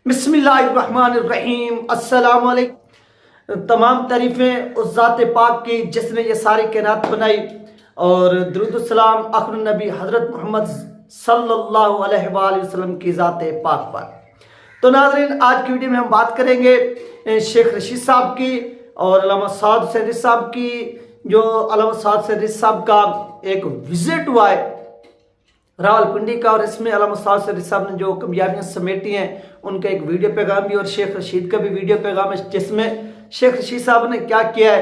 बिस्मिल्लाहिर्रहमानिर्रहीम। अस्सलाम वालेकुम। तमाम तारीफ़ें उस ज़ात पाक की जिसने ये सारी कायनात बनाई, और दुरूद सलाम आखिर नबी हज़रत मोहम्मद सल्लल्लाहु अलैहि वसल्लम की ज़ात पाक पर। तो नाज़रीन, आज की वीडियो में हम बात करेंगे शेख रशीद साहब की और अल्लामा साद हुसैन रिज़वी साहब की। जो अल्लामा साद हुसैन रिज़वी साहब का एक विज़िट हुआ है रावलपिंडी का, और इसमें अल्लामा साद हुसैन रिज़वी साहब ने जो कामयाबियाँ समेटी हैं उनका एक वीडियो पैगाम भी और शेख रशीद का भी वीडियो पैगाम है, जिसमें शेख रशीद साहब ने क्या किया है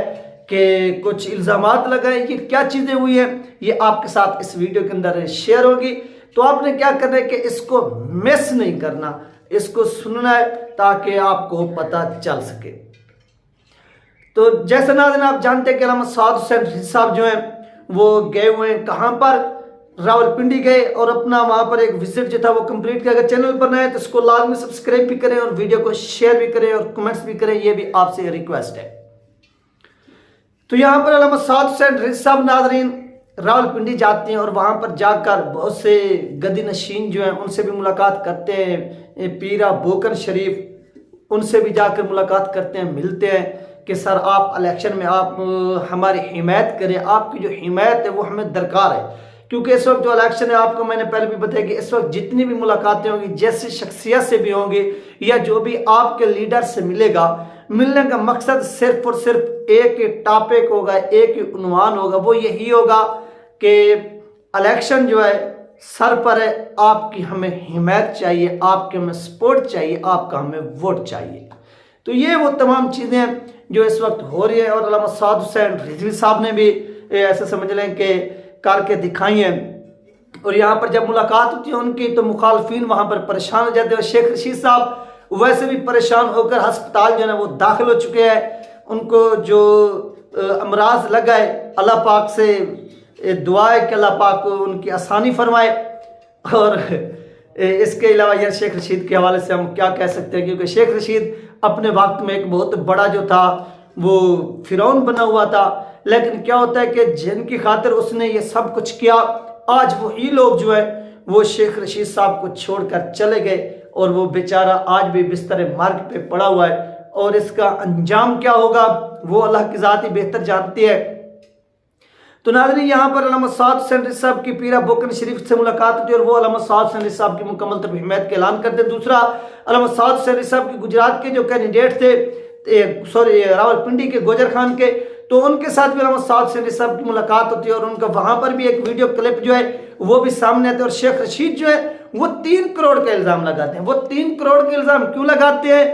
कि कुछ इल्ज़ामात लगाए। ये क्या चीज़ें हुई हैं ये आपके साथ इस वीडियो के अंदर शेयर होगी। तो आपने क्या करना है कि इसको मिस नहीं करना, इसको सुनना है ताकि आपको पता चल सके। तो जैसे नाज़रीन आप जानते हैं कि अल्लामा साद हुसैन रिज़वी साहब जो हैं वो गए हुए हैं कहाँ पर, रावलपिंडी गए और अपना वहां पर एक विजिट जो था वो कंप्लीट किया। अगर चैनल पर नए तो इसको लाजमी सब्सक्राइब भी करें और वीडियो को शेयर भी करें और कमेंट्स भी करें, ये भी आपसे रिक्वेस्ट है। तो यहाँ पर अल्लामा साद हुसैन रिज़वी साहब नाज़रीन रावलपिंडी जाते हैं और वहां पर जाकर बहुत से गदी नशीन जो हैं उनसे भी मुलाकात करते हैं। पीरा बोकन शरीफ उनसे भी जाकर मुलाकात करते हैं, मिलते हैं कि सर आप इलेक्शन में आप हमारी हिमायत करें, आपकी जो हिमायत है वो हमें दरकार है। क्योंकि इस वक्त जो इलेक्शन है, आपको मैंने पहले भी बताया कि इस वक्त जितनी भी मुलाकातें होंगी, जैसी शख्सियत से भी होंगी या जो भी आपके लीडर से मिलेगा, मिलने का मकसद सिर्फ और सिर्फ एक ही टॉपिक होगा, एक ही उन्वान होगा, वो यही होगा कि इलेक्शन जो है सर पर है, आपकी हमें हिमायत चाहिए, आपके हमें सपोर्ट चाहिए, आपका हमें वोट चाहिए। तो ये वो तमाम चीज़ें जो इस वक्त हो रही है, और अल्लामा साद हुसैन रिज़वी साहब ने भी ऐसे समझ लें कि करके दिखाई है। और यहाँ पर जब मुलाकात होती है उनकी तो मुखालफिन वहाँ पर परेशान हो जाते हैं, और शेख रशीद साहब वैसे भी परेशान होकर अस्पताल जो है वो दाखिल हो चुके हैं। उनको जो अमराज लगा है, अल्लाह पाक से दुआ है कि अल्लाह पाक को उनकी आसानी फरमाए। और इसके अलावा यार शेख रशीद के हवाले से हम क्या कह सकते हैं, क्योंकि शेख रशीद अपने वक्त में एक बहुत बड़ा जो था वो फिरौन बना हुआ था, लेकिन क्या होता है कि जिनकी खातिर उसने ये सब कुछ किया, आज वही लोग जो है वो शेख रशीद साहब को छोड़कर चले गए, और वो बेचारा आज भी बिस्तर मर्ग पे पड़ा हुआ है। और इसका अंजाम क्या होगा वो अल्लाह की ज़ात ही बेहतर जानती है। तो नाज़रीन यहाँ पर अल्लामा साद हुसैन रिज़वी साहब की पीरा बोकन शरीफ से मुलाकात होती है, और वो अल्लामा साद हुसैन रिज़वी साहब की मुकम्मल तरफ हिमायत का ऐलान करते हैं। दूसरा, अल्लामा साद हुसैन रिज़वी साहब की गुजरात के जो कैंडिडेट थे, रावलपिंडी के गोजर खान के, तो उनके साथ भी अल्लामा साद हुसैन रिज़वी साहब की मुलाकात होती है, और उनका वहां पर भी एक वीडियो क्लिप जो है वो भी सामने आते हैं। और शेख रशीद जो है वो 3 करोड़ का इल्ज़ाम लगाते हैं। वो 3 करोड़ के इल्ज़ाम क्यों लगाते हैं,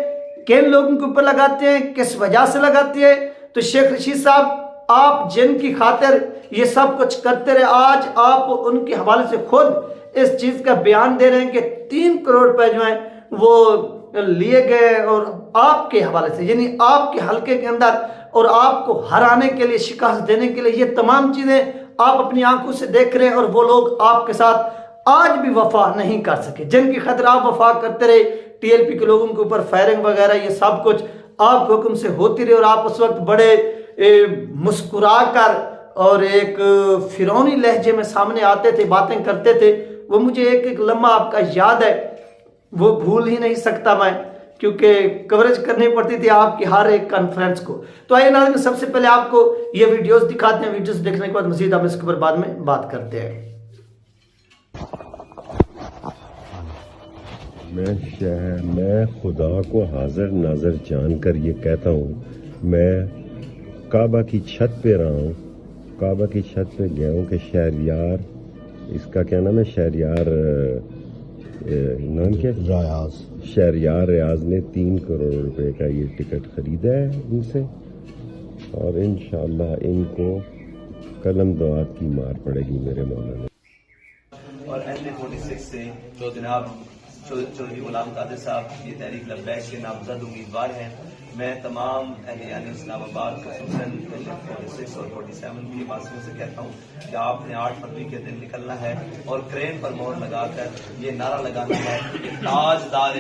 किन लोगों के ऊपर लगाते हैं, किस वजह से लगाते हैं? तो शेख रशीद साहब आप जिनकी खातिर ये सब कुछ करते रहे, आज आप उनके हवाले से खुद इस चीज़ का बयान दे रहे हैं कि 3 करोड़ रुपए जो है वो लिए गए और आपके हवाले से, यानी आपके हलके के अंदर, और आपको हराने के लिए, शिकस्त देने के लिए। ये तमाम चीज़ें आप अपनी आंखों से देख रहे हैं, और वो लोग आपके साथ आज भी वफा नहीं कर सके, जिनकी खातिर आप वफा करते रहे। टीएलपी के लोगों के ऊपर फायरिंग वगैरह ये सब कुछ आपके हुक्म से होती रही, और आप उस वक्त बड़े मुस्कुरा कर और एक फिरौनी लहजे में सामने आते थे, बातें करते थे। वो मुझे एक एक लम्हा आपका याद है, वो भूल ही नहीं सकता मैं, क्योंकि कवरेज करनी पड़ती थी आपकी हर एक कॉन्फ्रेंस को। तो आइए नाज़रीन, सबसे पहले आपको ये वीडियोस दिखाते हैं। वीडियोस देखने के बाद मजीद हम इसके ऊपर बाद में बात करते हैं। मैं खुदा को हाजिर नाजर जानकर ये कहता हूँ, मैं काबा की छत पे रहा हूँ, काबा की छत पे गया हूँ कि शहरयार, इसका क्या नाम है, शहरयार नाम क्या, रियाज, शहरयार रियाज ने 3 करोड़ रुपए का ये टिकट खरीदा है इनसे, और इंशाअल्लाह इनको कलम दुआत की मार पड़ेगी मेरे मौला ने। और NA46 से जो जनाब चौधरी गुलाम कादिर साहब ये तहरीक लब्बैक के नामजद उम्मीदवार हैं, मैं तमाम अहलियान इस्लामाबाद खसूसन NA46 और 47 की वासियों से कहता हूँ कि आपने 8 फरवरी के दिन निकलना है और क्रेन पर मोहर लगाकर ये नारा लगाना है कि ताजदार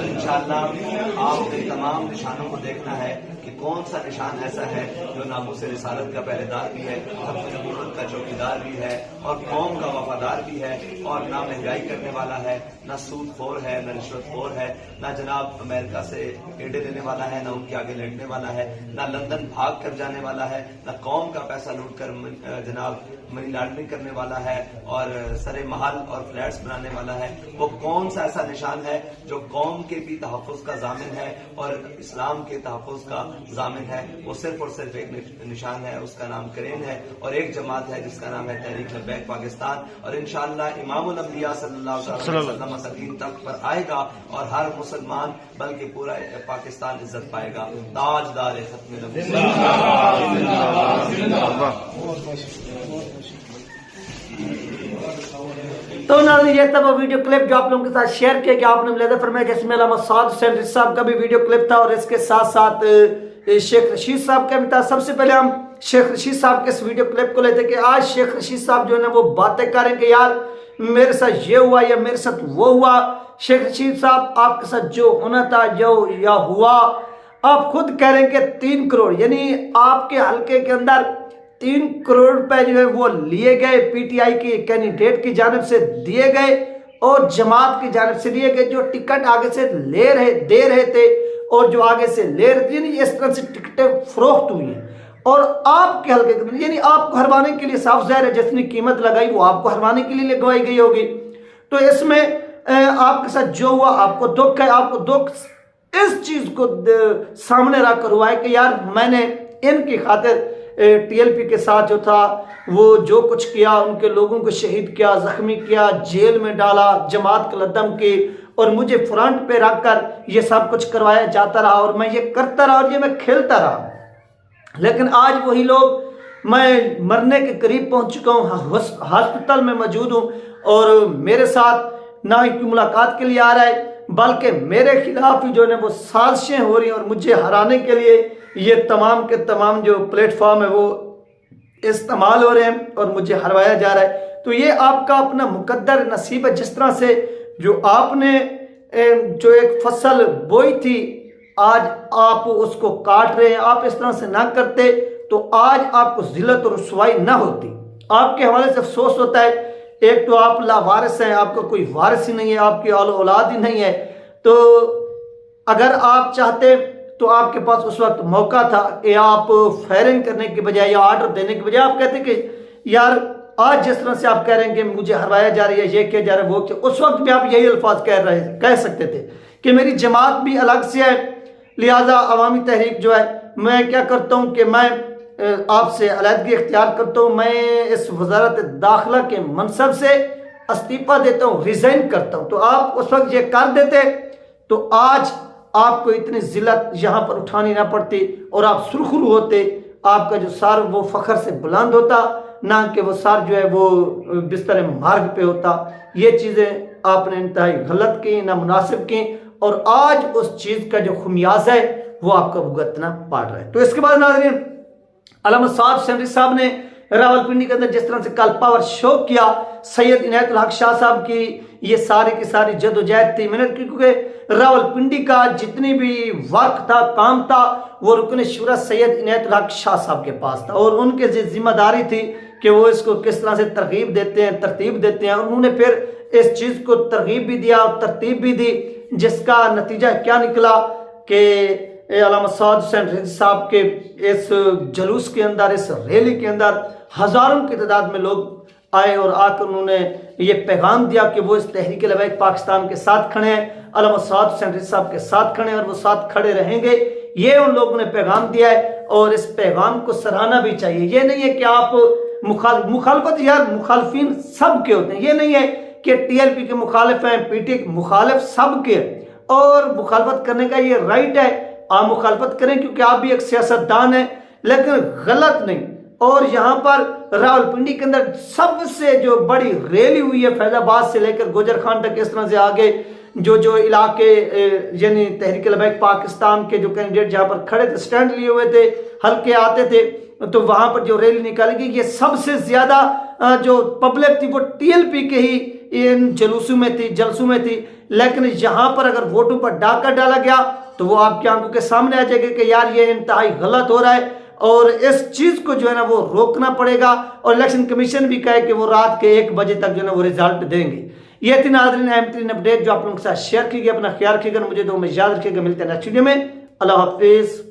इंशाअल्लाह आपने तमाम निशानों को देखना है कि कौन सा निशान ऐसा है जो नामूस रिसालत का पहरेदार भी है, खत्म नबूवत का चौकीदार भी है और कौम का वफादार भी है, और ना महंगाई करने वाला है, ना सूद खोर है, ना रिश्वत खोर है, ना जनाब अमेरिका से एडे लेने वाला है, ना उनके आगे लड़ने वाला है, ना लंदन भाग कर जाने वाला है, ना कौम का पैसा लूट कर जनाब मनी लॉन्ड्रिंग करने वाला है और सरे महल और फ्लैट्स बनाने वाला है। वो कौन सा ऐसा निशान है जो कौम के भी तहफ़्फ़ुज़ का ज़ामिन है और इस्लाम के तहफ़्फ़ुज़ का ज़ामिन है? वो सिर्फ और सिर्फ एक निशान है, उसका नाम करेन है, और एक जमात है जिसका नाम है तहरीक लब्बैक पाकिस्तान। और इंशाअल्लाह इमामुल अंबिया सल्लल्लाहु अलैहि वसल्लम सलीम तख्त पर आएगा और हर मुसलमान बल्कि पूरा पाकिस्तान इज्जत पाएगा। ताजदार खत्म तो नाज़रीन, ये तब वीडियो क्लिप जो आप लोगों के साथ शेयर किया कि आपने मिलाद फरमाया, जिसमें अल्लामा साद हुसैन रिज़वी साहब का भी वीडियो क्लिप था और इसके साथ साथ शेख रशीद साहब का भी था। सबसे पहले हम शेख रशीद साहब के इस वीडियो क्लिप को लेते कि आज शेख रशीद साहब जो है ना वो बातें करें कि यार मेरे साथ ये हुआ या मेरे साथ वो हुआ। शेख रशीद साहब, आपके साथ जो होना था जो या हुआ, आप खुद कह रहे हैं कि 3 करोड़ यानी आपके हल्के के अंदर 3 करोड़ रुपए जो है वो लिए गए, पीटीआई के कैंडिडेट की जानिब से दिए गए और जमात की जानिब से दिए गए, जो टिकट आगे से दे रहे थे और जो आगे से ले रहे थे, यानी इस तरह से टिकटें फरोख्त हुई हैं और आपके हल्के के अंदर यानी आपको हरवाने के लिए साफ ज़ाहिर है जितनी कीमत लगाई वो आपको हरवाने के लिए लगवाई गई होगी। तो इसमें आपके साथ जो हुआ आपको दुख है, आपको दुख इस चीज़ को सामने रखकर हुआ है कि यार मैंने इनकी खातिर टीएलपी के साथ जो था वो जो कुछ किया, उनके लोगों को शहीद किया, जख्मी किया, जेल में डाला, जमात कलदम की और मुझे फ्रंट पे रखकर ये सब कुछ करवाया जाता रहा और मैं ये करता रहा और ये मैं खेलता रहा। लेकिन आज वही लोग, मैं मरने के करीब पहुंच चुका हूँ, हॉस्पिटल में मौजूद हूँ और मेरे साथ ना ही कोई मुलाकात के लिए आ रहा है बल्कि मेरे खिलाफ ही जो है वो साजिशें हो रही हैं और मुझे हराने के लिए ये तमाम के तमाम जो प्लेटफॉर्म है वो इस्तेमाल हो रहे हैं और मुझे हरवाया जा रहा है। तो ये आपका अपना मुकद्दर नसीब है। जिस तरह से जो आपने जो एक फसल बोई थी आज आप उसको काट रहे हैं, आप इस तरह से ना करते तो आज आपको जिल्लत और रुसवाई ना होती। आपके हवाले से अफसोस होता है, एक तो आप लावारिस हैं, आपका कोई वारिस ही नहीं है, आपकी औलाद ही नहीं है। तो अगर आप चाहते तो आपके पास उस वक्त मौका था कि आप फायरिंग करने के बजाय या ऑर्डर देने के बजाय आप कहते कि यार आज जिस तरह से आप कह रहे हैं कि मुझे हरवाया जा रही है, ये किया जा रहा है, वो किया, उस वक्त भी आप यही अल्फाज कह सकते थे कि मेरी जमात भी अलग से है, लिहाजा अवामी तहरीक जो है मैं क्या करता हूँ कि मैं आपसे अलहदगी इख्तियार करता हूँ, मैं इस वजारत दाखिला के मनसब से इस्तीफा देता हूँ, रिजाइन करता हूँ। तो आप उस वक्त ये कर देते तो आज आपको इतनी जिल्लत यहाँ पर उठानी ना पड़ती और आप सुरखरू होते, आपका जो सार वो फखर से बुलंद होता, ना कि वो सार जो है वो बिस्तर मार्ग पे होता। ये चीज़ें आपने इंतहाई गलत की, ना मुनासिब की और आज उस चीज़ का जो खुमियाजा है वो आपका भुगतना पड़ रहा है। तो इसके बाद नाज़रीन, अल्लामा साद हुसैन रिज़वी साहब ने रावलपिंडी के अंदर जिस तरह से कल पावर शो किया, सैयद इनायतुल हक शाह साहब की ये सारी की सारी जदोजहद थी, मेहनत की, क्योंकि रावलपिंडी का जितनी भी वर्क था, काम था, वो रुकन शुरा सैयद इनायतुल हक शाह साहब के पास था और उनके जिम्मेदारी थी कि वो इसको किस तरह से तरगीब देते हैं, तरतीब देते हैं। और उन्होंने फिर इस चीज़ को तरगीब भी दिया और तरतीब भी दी, जिसका नतीजा क्या निकला कि अल्लामा साद हुसैन रिज़वी साहब के इस जलूस के अंदर, इस रैली के अंदर हज़ारों की तादाद में लोग आए और आकर उन्होंने ये पैगाम दिया कि वो इस तहरीक लबैक पाकिस्तान के साथ खड़े हैं, अल्लामा साद हुसैन रिज़वी साहब के साथ खड़े हैं और वो साथ खड़े रहेंगे। ये उन लोगों ने पैगाम दिया है और इस पैगाम को सराहना भी चाहिए। ये नहीं है कि आप मुखालफत, यार मुखालफिन सब के होते हैं, ये नहीं है कि टीएलपी के मुखालिफ हैं, पीटी के मुखालिफ सब के, और मुखालफत करने का ये राइट है, आप मुखालफत करें क्योंकि आप भी एक सियासतदान हैं, लेकिन गलत नहीं। और यहाँ पर रावलपिंडी के अंदर सबसे जो बड़ी रैली हुई है, फैजाबाद से लेकर गुजर खान तक, इस तरह से आगे जो इलाके यानी तहरीक लबैक पाकिस्तान के जो कैंडिडेट जहाँ पर खड़े थे, स्टैंड लिए हुए थे, हल्के आते थे, तो वहाँ पर जो रैली निकाली गई, ये सबसे ज़्यादा जो पब्लिक थी वो टीएलपी के ही इन जलसों में थी। लेकिन यहाँ पर अगर वोटों पर डाका डाला गया تو وہ آپ کی آنکھوں کے سامنے آ جائے گا کہ یار یہ انتہائی غلط ہو رہا ہے اور اس چیز کو جو ہے نا وہ روکنا پڑے گا، اور الیکشن کمیشن بھی کہے کہ وہ رات کے 1 بجے تک جو ہے نا وہ رزلٹ دیں گے۔ یہ تھی ناظرین اہم ترین اپڈیٹ جو آپ لوگوں کے ساتھ شیئر کی گئی۔ اپنا خیال رکھیے گا، مجھے دعا میں یاد رکھیے گا، ملتے ہیں نیکسٹ ویڈیو میں۔ اللہ حافظ۔